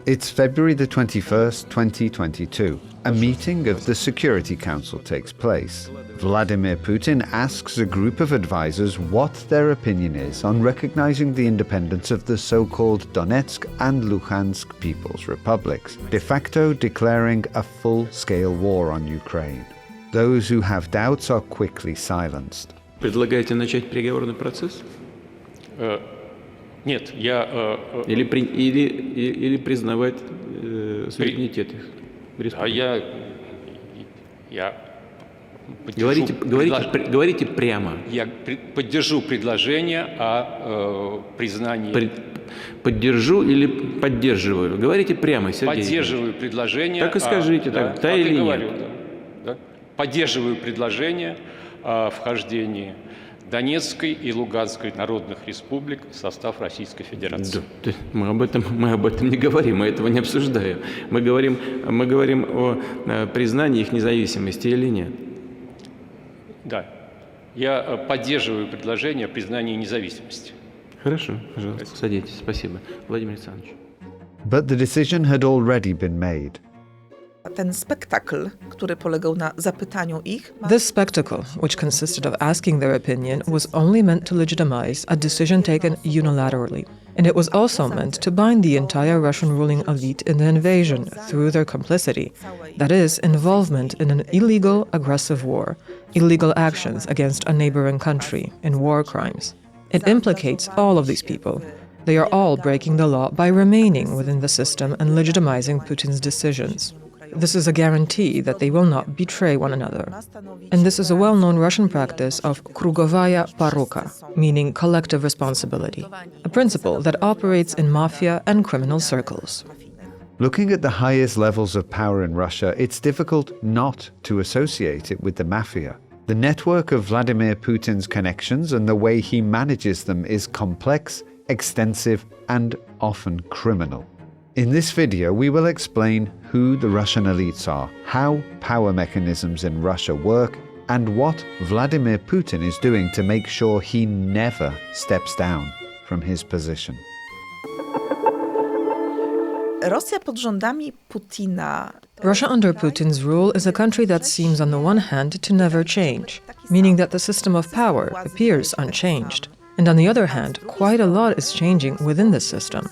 It's February the 21st, 2022. A meeting of the Security Council takes place. Vladimir Putin asks a group of advisors what their opinion is on recognizing the independence of the so-called Donetsk and Luhansk People's Republics, de facto declaring a full-scale war on Ukraine. Those who have doubts are quickly silenced. Предлагаете начать переговорный процесс? Нет, я... Или признавать суверенитет их? Говорите прямо. Я поддержу предложение о признании... Поддержу или поддерживаю? Говорите прямо, Сергей. Поддерживаю предложение... Так и скажите, да или нет. Да. Поддерживаю предложение о вхождении Донецкой и Луганской народных республик в состав Российской Федерации. Да, мы об этом не говорим, мы этого не обсуждаем. Мы говорим о признании их независимости или нет. Да, я поддерживаю предложение о признании независимости. Хорошо, пожалуйста, садитесь. Спасибо, Владимир Александрович. But the decision had already been made. Ten spektakl, który polegał na zapytaniu ich... This spectacle, which consisted of asking their opinion, was only meant to legitimize a decision taken unilaterally. And it was also meant to bind the entire Russian ruling elite in the invasion through their complicity, that is, involvement in an illegal, aggressive war, illegal actions against a neighboring country, in war crimes. It implicates all of these people. They are all breaking the law by remaining within the system and legitimizing Putin's decisions. This is a guarantee that they will not betray one another. And this is a well-known Russian practice of krugovaya poruka, meaning collective responsibility, a principle that operates in mafia and criminal circles. Looking at the highest levels of power in Russia, it's difficult not to associate it with the mafia. The network of Vladimir Putin's connections and the way he manages them is complex, extensive, and often criminal. In this video, we will explain who the Russian elites are, how power mechanisms in Russia work, and what Vladimir Putin is doing to make sure he never steps down from his position. Rosja pod rządami Putina... Russia under Putin's rule is a country that seems on the one hand to never change, meaning that the system of power appears unchanged. And on the other hand, quite a lot is changing within this system.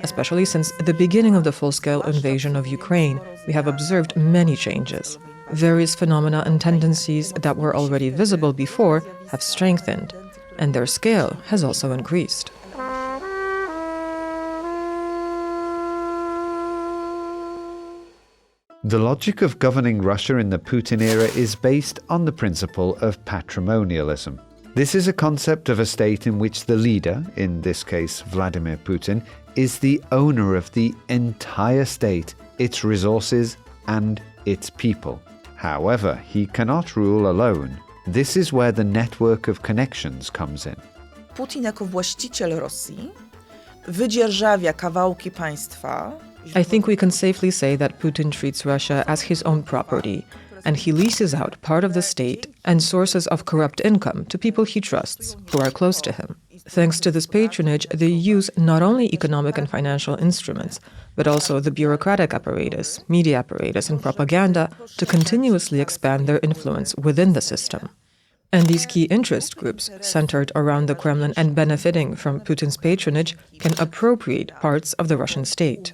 Especially since the beginning of the full-scale invasion of Ukraine, we have observed many changes. Various phenomena and tendencies that were already visible before have strengthened, and their scale has also increased. The logic of governing Russia in the Putin era is based on the principle of patrimonialism. This is a concept of a state in which the leader, in this case Vladimir Putin, is the owner of the entire state, its resources, and its people. However, he cannot rule alone. This is where the network of connections comes in. Putin jako właściciel Rosji wydzierżawia kawałki państwa. I think we can safely say that Putin treats Russia as his own property, and he leases out part of the state and sources of corrupt income to people he trusts, who are close to him. Thanks to this patronage, they use not only economic and financial instruments, but also the bureaucratic apparatus, media apparatus, and propaganda to continuously expand their influence within the system. And these key interest groups, centered around the Kremlin and benefiting from Putin's patronage, can appropriate parts of the Russian state.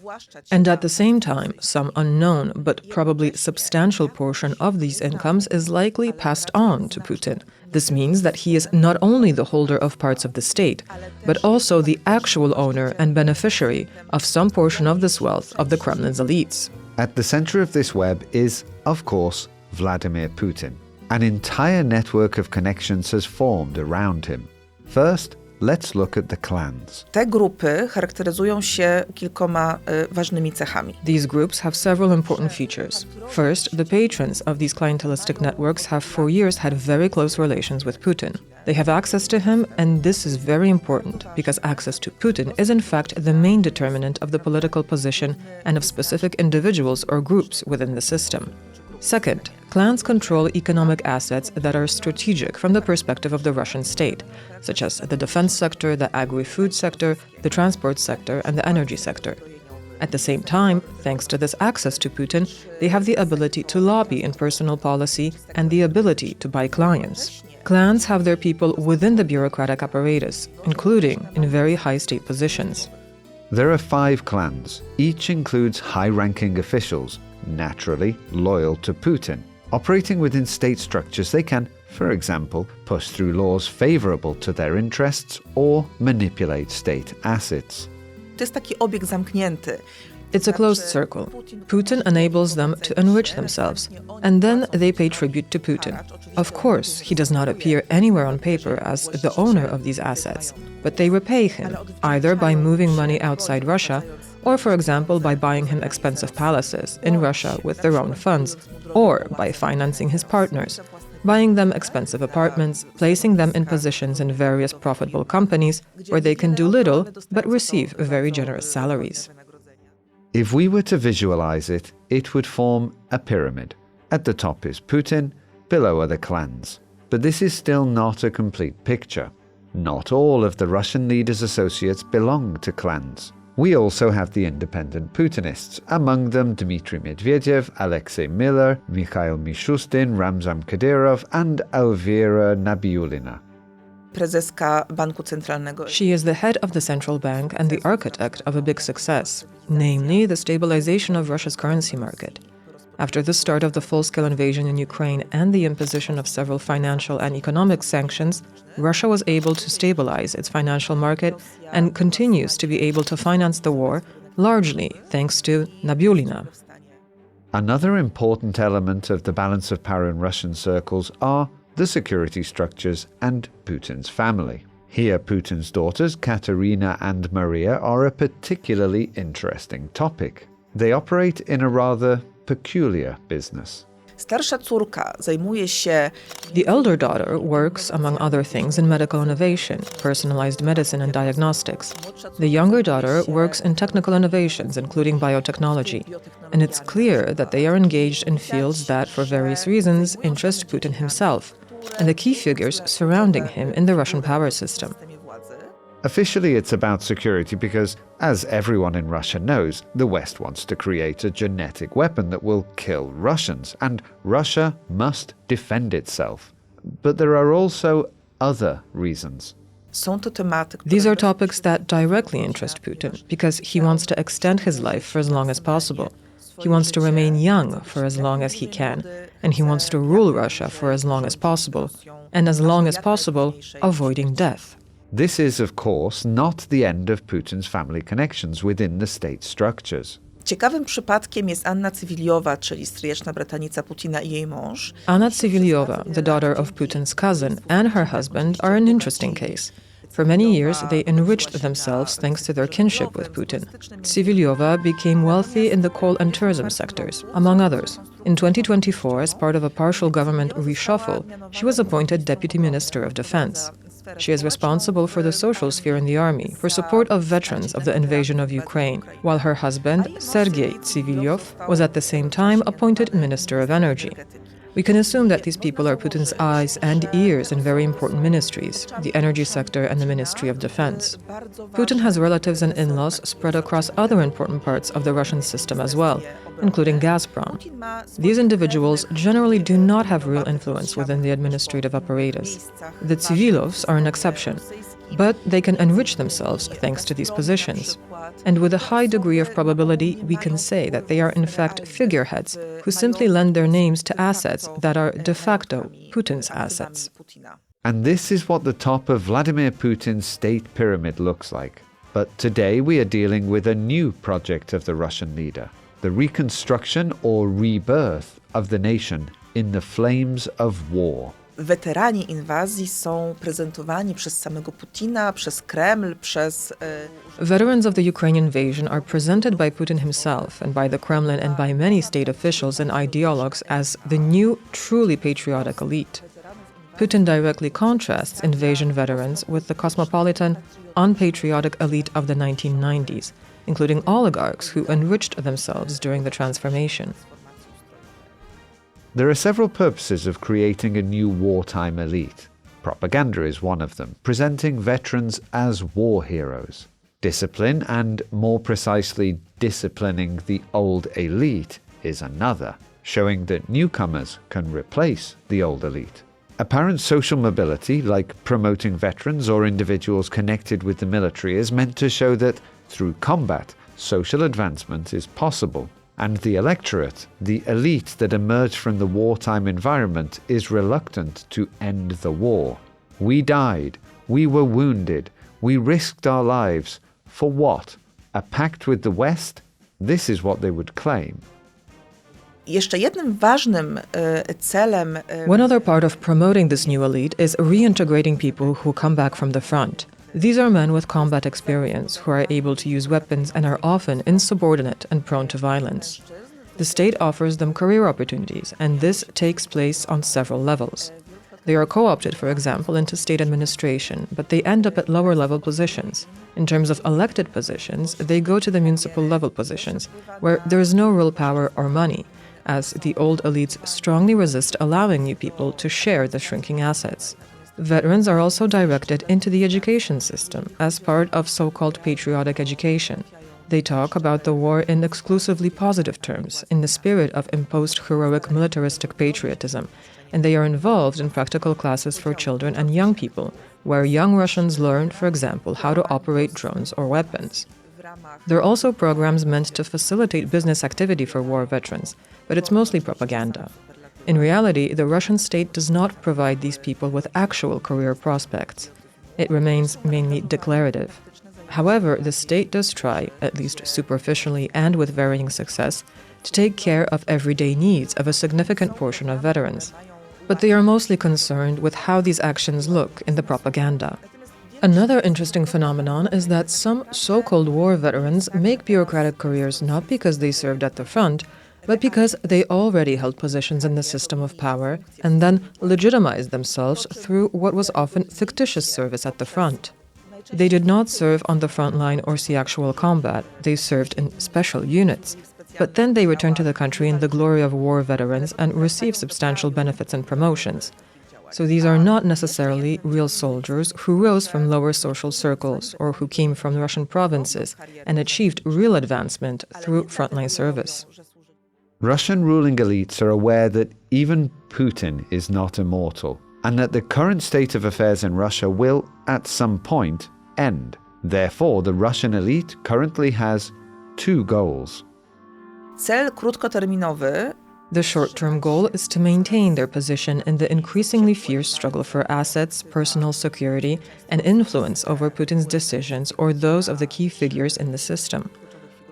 And at the same time, some unknown but probably substantial portion of these incomes is likely passed on to Putin. This means that he is not only the holder of parts of the state, but also the actual owner and beneficiary of some portion of this wealth of the Kremlin's elites. At the center of this web is, of course, Vladimir Putin. An entire network of connections has formed around him. First, let's look at the clans. Te grupy charakteryzują się kilkoma ważnymi cechami. These groups have several important features. First, the patrons of these clientelistic networks have for years had very close relations with Putin. They have access to him, and this is very important because access to Putin is in fact the main determinant of the political position and of specific individuals or groups within the system. Second, clans control economic assets that are strategic from the perspective of the Russian state, such as the defense sector, the agri-food sector, the transport sector, and the energy sector. At the same time, thanks to this access to Putin, they have the ability to lobby in personal policy and the ability to buy clients. Clans have their people within the bureaucratic apparatus, including in very high state positions. There are 5 clans. Each includes high-ranking officials, naturally loyal to Putin. Operating within state structures, they can, for example, push through laws favorable to their interests or manipulate state assets. To jest taki obieg zamknięty. It's a closed circle. Putin enables them to enrich themselves, and then they pay tribute to Putin. Of course, he does not appear anywhere on paper as the owner of these assets, but they repay him, either by moving money outside Russia, or, for example, by buying him expensive palaces in Russia with their own funds, or by financing his partners, buying them expensive apartments, placing them in positions in various profitable companies where they can do little but receive very generous salaries. If we were to visualize it, it would form a pyramid. At the top is Putin, below are the clans. But this is still not a complete picture. Not all of the Russian leaders' associates belong to clans. We also have the independent Putinists, among them Dmitry Medvedev, Alexei Miller, Mikhail Mishustin, Ramzan Kadyrov, and Elvira Nabiullina. Prezeska Banku Centralnego. She is the head of the central bank and the architect of a big success, namely the stabilization of Russia's currency market. After the start of the full-scale invasion in Ukraine and the imposition of several financial and economic sanctions, Russia was able to stabilize its financial market and continues to be able to finance the war, largely thanks to Nabiullina. Another important element of the balance of power in Russian circles are the security structures and Putin's family. Here, Putin's daughters, Katerina and Maria, are a particularly interesting topic. They operate in a rather peculiar business. Starsza córka zajmuje się. The elder daughter works, among other things, in medical innovation, personalized medicine and diagnostics. The younger daughter works in technical innovations, including biotechnology. And it's clear that they are engaged in fields that, for various reasons, interest Putin himself and the key figures surrounding him in the Russian power system. Officially, it's about security because, as everyone in Russia knows, the West wants to create a genetic weapon that will kill Russians, and Russia must defend itself. But there are also other reasons. These are topics that directly interest Putin because he wants to extend his life for as long as possible. He wants to remain young for as long as he can, and he wants to rule Russia for as long as possible, and as long as possible, avoiding death. This is, of course, not the end of Putin's family connections within the state structures. Ciekawym przypadkiem jest Anna Cywiliowa, czyli stryjeczna bratanica Putina i jej mąż. Anna Cywiliowa, the daughter of Putin's cousin, and her husband are an interesting case. For many years, they enriched themselves thanks to their kinship with Putin. Cywiliowa became wealthy in the coal and tourism sectors, among others. In 2024, as part of a partial government reshuffle, she was appointed Deputy Minister of Defense. She is responsible for the social sphere in the army, for support of veterans of the invasion of Ukraine, while her husband, Sergei Civiliov, was at the same time appointed Minister of Energy. We can assume that these people are Putin's eyes and ears in very important ministries, the energy sector and the Ministry of Defense. Putin has relatives and in-laws spread across other important parts of the Russian system as well, including Gazprom. These individuals generally do not have real influence within the administrative apparatus. The Civilovs are an exception, but they can enrich themselves thanks to these positions. And with a high degree of probability, we can say that they are in fact figureheads who simply lend their names to assets that are de facto Putin's assets. And this is what the top of Vladimir Putin's state pyramid looks like. But today we are dealing with a new project of the Russian leader, the reconstruction or rebirth of the nation in the flames of war. Weterani inwazji są prezentowani przez samego Putina, przez Kreml, przez... Veterans of the Ukrainian invasion are presented by Putin himself and by the Kremlin and by many state officials and ideologues as the new, truly patriotic elite. Putin directly contrasts invasion veterans with the cosmopolitan, unpatriotic elite of the 1990s, including oligarchs who enriched themselves during the transformation. There are several purposes of creating a new wartime elite. Propaganda is one of them, presenting veterans as war heroes. Discipline, and more precisely disciplining the old elite, is another, showing that newcomers can replace the old elite. Apparent social mobility, like promoting veterans or individuals connected with the military, is meant to show that, through combat, social advancement is possible, and the electorate, the elite that emerged from the wartime environment, is reluctant to end the war. We died, we were wounded, we risked our lives. For what? A pact with the West? This is what they would claim. Jeszcze jednym ważnym celem One other part of promoting this new elite is reintegrating people who come back from the front. These are men with combat experience who are able to use weapons and are often insubordinate and prone to violence. The state offers them career opportunities, and this takes place on several levels. They are co-opted, for example, into state administration, but they end up at lower-level positions. In terms of elected positions, they go to the municipal-level positions, where there is no real power or money, as the old elites strongly resist allowing new people to share the shrinking assets. Veterans are also directed into the education system as part of so-called patriotic education. They talk about the war in exclusively positive terms, in the spirit of imposed heroic militaristic patriotism, and they are involved in practical classes for children and young people, where young Russians learn, for example, how to operate drones or weapons. There are also programs meant to facilitate business activity for war veterans, but it's mostly propaganda. In reality, the Russian state does not provide these people with actual career prospects. It remains mainly declarative. However, the state does try, at least superficially and with varying success, to take care of everyday needs of a significant portion of veterans. But they are mostly concerned with how these actions look in the propaganda. Another interesting phenomenon is that some so-called war veterans make bureaucratic careers not because they served at the front, but because they already held positions in the system of power and then legitimized themselves through what was often fictitious service at the front. They did not serve on the front line or see actual combat, they served in special units. But then they returned to the country in the glory of war veterans and received substantial benefits and promotions. So these are not necessarily real soldiers who rose from lower social circles or who came from Russian provinces and achieved real advancement through frontline service. Russian ruling elites are aware that even Putin is not immortal, and that the current state of affairs in Russia will, at some point, end. Therefore, the Russian elite currently has two goals. Cel krótkoterminowy. The short-term goal is to maintain their position in the increasingly fierce struggle for assets, personal security, and influence over Putin's decisions or those of the key figures in the system.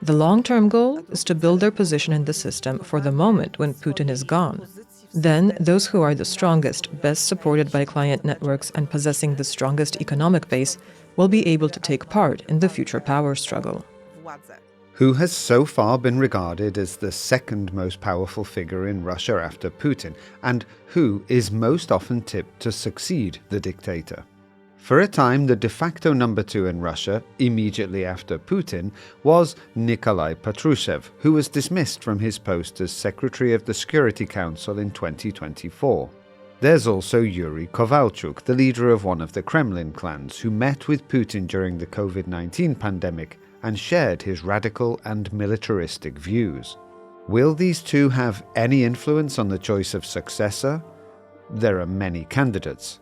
The long-term goal is to build their position in the system for the moment when Putin is gone. Then, those who are the strongest, best supported by client networks and possessing the strongest economic base, will be able to take part in the future power struggle. Who has so far been regarded as the second most powerful figure in Russia after Putin, and who is most often tipped to succeed the dictator. For a time, the de facto number two in Russia, immediately after Putin, was Nikolai Patrushev, who was dismissed from his post as Secretary of the Security Council in 2024. There's also Yuri Kovalchuk, the leader of one of the Kremlin clans, who met with Putin during the COVID-19 pandemic and shared his radical and militaristic views. Will these two have any influence on the choice of successor? There are many candidates.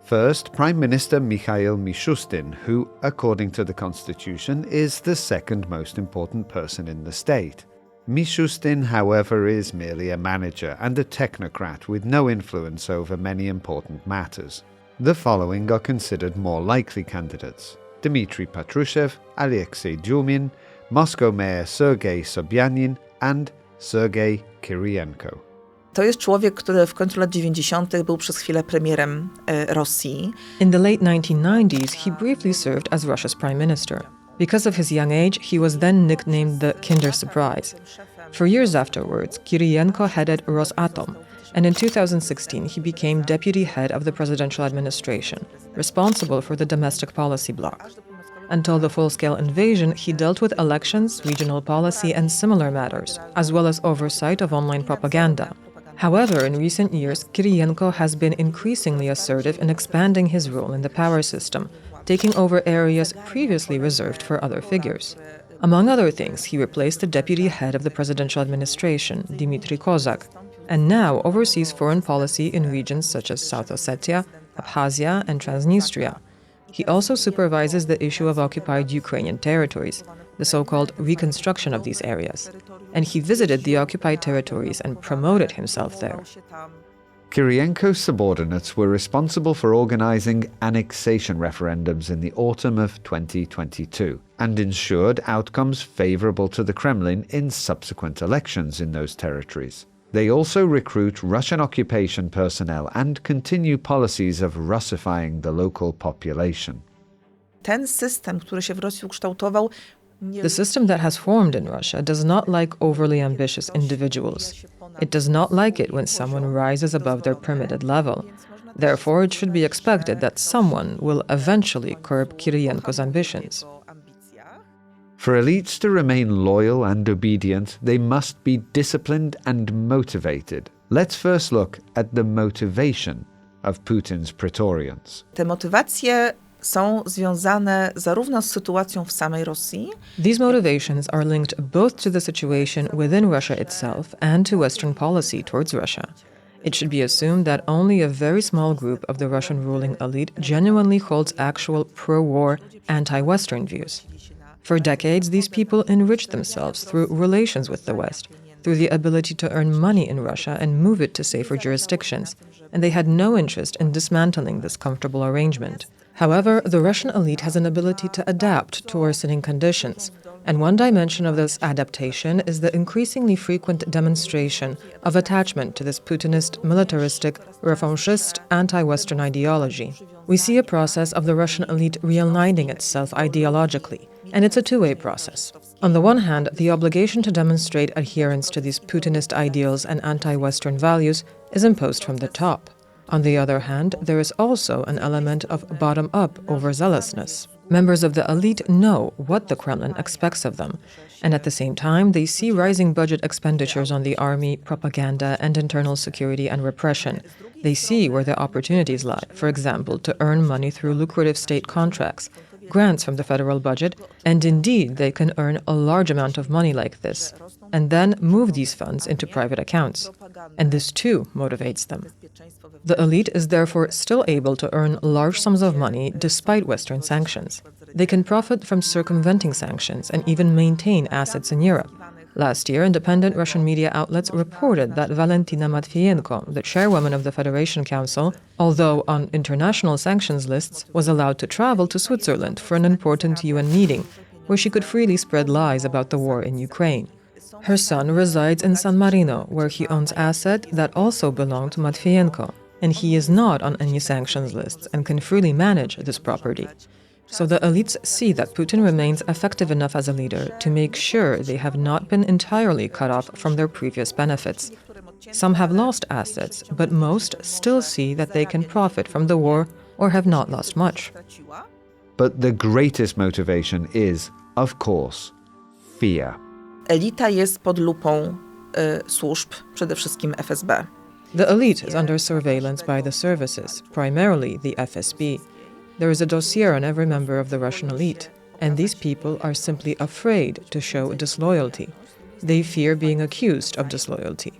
First, Prime Minister Mikhail Mishustin, who, according to the constitution, is the second most important person in the state. Mishustin, however, is merely a manager and a technocrat with no influence over many important matters. The following are considered more likely candidates: Dmitry Patrushev, Alexei Dyumin, Moscow Mayor Sergei Sobyanin, and Sergei Kirienko. To jest człowiek, który w końcu lat 90. był przez chwilę premierem Rosji. In the late 1990s, he briefly served as Russia's prime minister. Because of his young age, he was then nicknamed the Kinder Surprise. For years afterwards, Kirienko headed Rosatom, and in 2016 he became deputy head of the presidential administration, responsible for the domestic policy bloc. Until the full-scale invasion, he dealt with elections, regional policy, and similar matters, as well as oversight of online propaganda. However, in recent years, Kirienko has been increasingly assertive in expanding his role in the power system, taking over areas previously reserved for other figures. Among other things, he replaced the deputy head of the presidential administration, Dmitry Kozak, and now oversees foreign policy in regions such as South Ossetia, Abkhazia, and Transnistria. He also supervises the issue of occupied Ukrainian territories, the so-called reconstruction of these areas. And he visited the occupied territories and promoted himself there. Kirienko's subordinates were responsible for organizing annexation referendums in the autumn of 2022 and ensured outcomes favorable to the Kremlin in subsequent elections in those territories. They also recruit Russian occupation personnel and continue policies of Russifying the local population. Ten system, który się w Rosji ukształtował, The system that has formed in Russia does not like overly ambitious individuals. It does not like it when someone rises above their permitted level. Therefore, it should be expected that someone will eventually curb Kirienko's ambitions. For elites to remain loyal and obedient, they must be disciplined and motivated. Let's first look at the motivation of Putin's Praetorians. Te motywacje są związane zarówno z sytuacją w samej Rosji. These motivations are linked both to the situation within Russia itself and to Western policy towards Russia. It should be assumed that only a very small group of the Russian ruling elite genuinely holds actual pro-war, anti-Western views. For decades, these people enriched themselves through relations with the West, through the ability to earn money in Russia and move it to safer jurisdictions, and they had no interest in dismantling this comfortable arrangement. However, the Russian elite has an ability to adapt to worsening conditions, and one dimension of this adaptation is the increasingly frequent demonstration of attachment to this Putinist, militaristic, revanchist, anti-Western ideology. We see a process of the Russian elite realigning itself ideologically, and it's a two-way process. On the one hand, the obligation to demonstrate adherence to these Putinist ideals and anti-Western values is imposed from the top. On the other hand, there is also an element of bottom-up overzealousness. Members of the elite know what the Kremlin expects of them, and at the same time, they see rising budget expenditures on the army, propaganda, and internal security and repression. They see where the opportunities lie, for example, to earn money through lucrative state contracts, grants from the federal budget, and indeed they can earn a large amount of money like this, and then move these funds into private accounts. And this too motivates them. The elite is therefore still able to earn large sums of money despite Western sanctions. They can profit from circumventing sanctions and even maintain assets in Europe. Last year, independent Russian media outlets reported that Valentina Matvienko, the chairwoman of the Federation Council, although on international sanctions lists, was allowed to travel to Switzerland for an important UN meeting, where she could freely spread lies about the war in Ukraine. Her son resides in San Marino, where he owns assets that also belong to Matvienko, and he is not on any sanctions lists and can freely manage this property. So the elites see that Putin remains effective enough as a leader to make sure they have not been entirely cut off from their previous benefits. Some have lost assets, but most still see that they can profit from the war or have not lost much. But the greatest motivation is, of course, fear. Elita jest pod lupą służb, przede wszystkim FSB. The elite is under surveillance by the services, primarily the FSB. There is a dossier on every member of the Russian elite, and these people are simply afraid to show disloyalty. They fear being accused of disloyalty.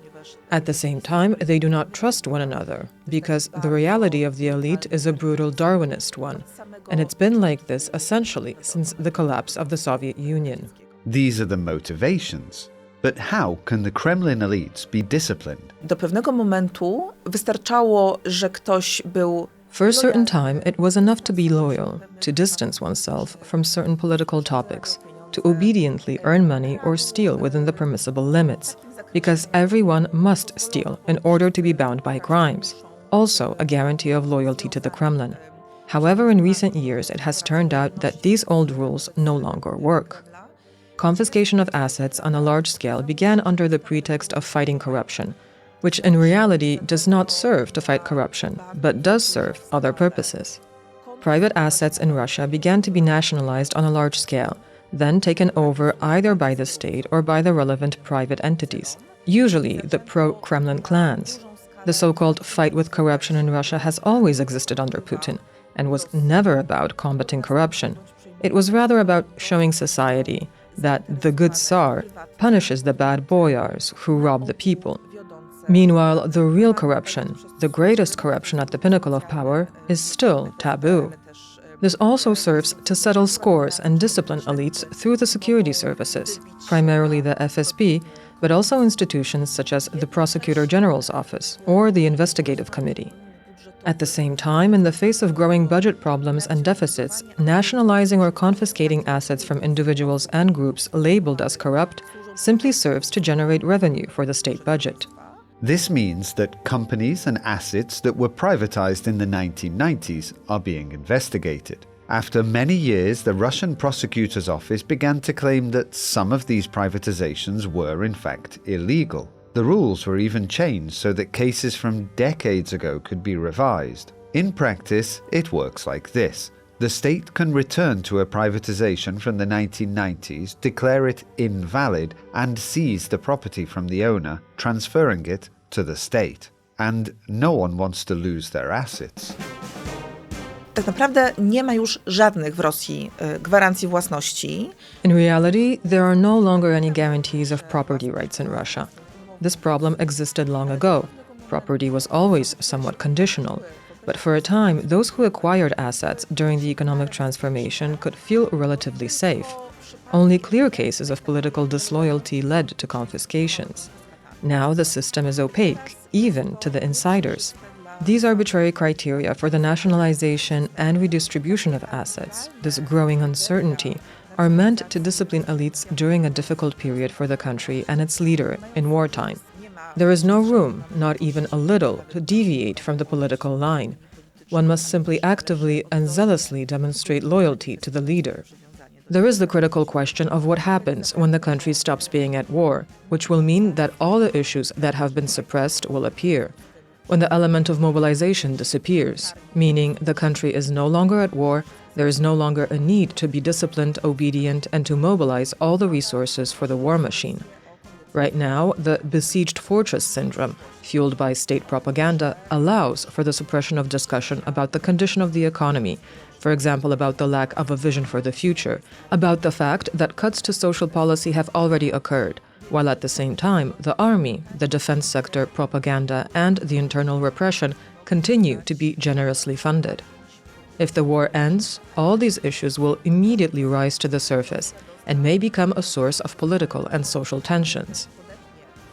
At the same time, they do not trust one another, because the reality of the elite is a brutal Darwinist one, and it's been like this essentially since the collapse of the Soviet Union. These are the motivations. But how can the Kremlin elites be disciplined? Do pewnego momentu wystarczało, że ktoś był. For a certain time, it was enough to be loyal, to distance oneself from certain political topics, to obediently earn money or steal within the permissible limits, because everyone must steal in order to be bound by crimes, also a guarantee of loyalty to the Kremlin. However, in recent years, it has turned out that these old rules no longer work. Confiscation of assets on a large scale began under the pretext of fighting corruption, which in reality does not serve to fight corruption, but does serve other purposes. Private assets in Russia began to be nationalized on a large scale, then taken over either by the state or by the relevant private entities, usually the pro-Kremlin clans. The so-called fight with corruption in Russia has always existed under Putin, and was never about combating corruption. It was rather about showing society that the good Tsar punishes the bad boyars who rob the people. Meanwhile, the real corruption, the greatest corruption at the pinnacle of power, is still taboo. This also serves to settle scores and discipline elites through the security services, primarily the FSB, but also institutions such as the Prosecutor General's Office or the Investigative Committee. At the same time, in the face of growing budget problems and deficits, nationalizing or confiscating assets from individuals and groups labeled as corrupt simply serves to generate revenue for the state budget. This means that companies and assets that were privatized in the 1990s are being investigated. After many years, the Russian prosecutor's office began to claim that some of these privatizations were in fact illegal. The rules were even changed so that cases from decades ago could be revised. In practice, it works like this. The state can return to a privatization from the 1990s, declare it invalid, and seize the property from the owner, transferring it to the state. And no one wants to lose their assets. Tak naprawdę nie ma już żadnych w Rosji gwarancji własności. In reality, there are no longer any guarantees of property rights in Russia. This problem existed long ago. Property was always somewhat conditional. But for a time, those who acquired assets during the economic transformation could feel relatively safe. Only clear cases of political disloyalty led to confiscations. Now the system is opaque, even to the insiders. These arbitrary criteria for the nationalization and redistribution of assets, this growing uncertainty, are meant to discipline elites during a difficult period for the country and its leader in wartime. There is no room, not even a little, to deviate from the political line. One must simply actively and zealously demonstrate loyalty to the leader. There is the critical question of what happens when the country stops being at war, which will mean that all the issues that have been suppressed will appear. When the element of mobilization disappears, meaning the country is no longer at war, there is no longer a need to be disciplined, obedient, and to mobilize all the resources for the war machine. Right now, the besieged fortress syndrome, fueled by state propaganda, allows for the suppression of discussion about the condition of the economy, for example, about the lack of a vision for the future, about the fact that cuts to social policy have already occurred, while at the same time, the army, the defense sector, propaganda, and the internal repression continue to be generously funded. If the war ends, all these issues will immediately rise to the surface and may become a source of political and social tensions.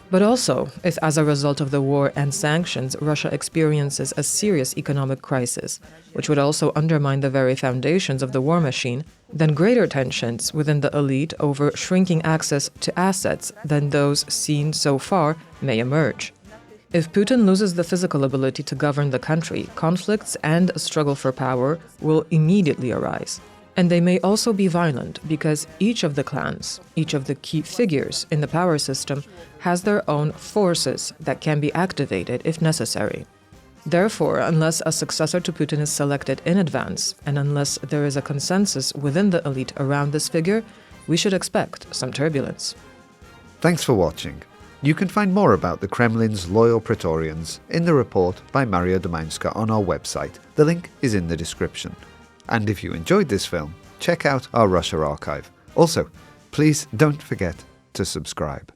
But also, if as a result of the war and sanctions, Russia experiences a serious economic crisis, which would also undermine the very foundations of the war machine, then greater tensions within the elite over shrinking access to assets than those seen so far may emerge. If Putin loses the physical ability to govern the country, conflicts and a struggle for power will immediately arise. And they may also be violent because each of the clans, each of the key figures in the power system, has their own forces that can be activated if necessary. Therefore, unless a successor to Putin is selected in advance, and unless there is a consensus within the elite around this figure, we should expect some turbulence. Thanks for watching. You can find more about the Kremlin's loyal Praetorians in the report by Maria Domańska on our website. The link is in the description. And if you enjoyed this film, check out our Russia archive. Also, please don't forget to subscribe.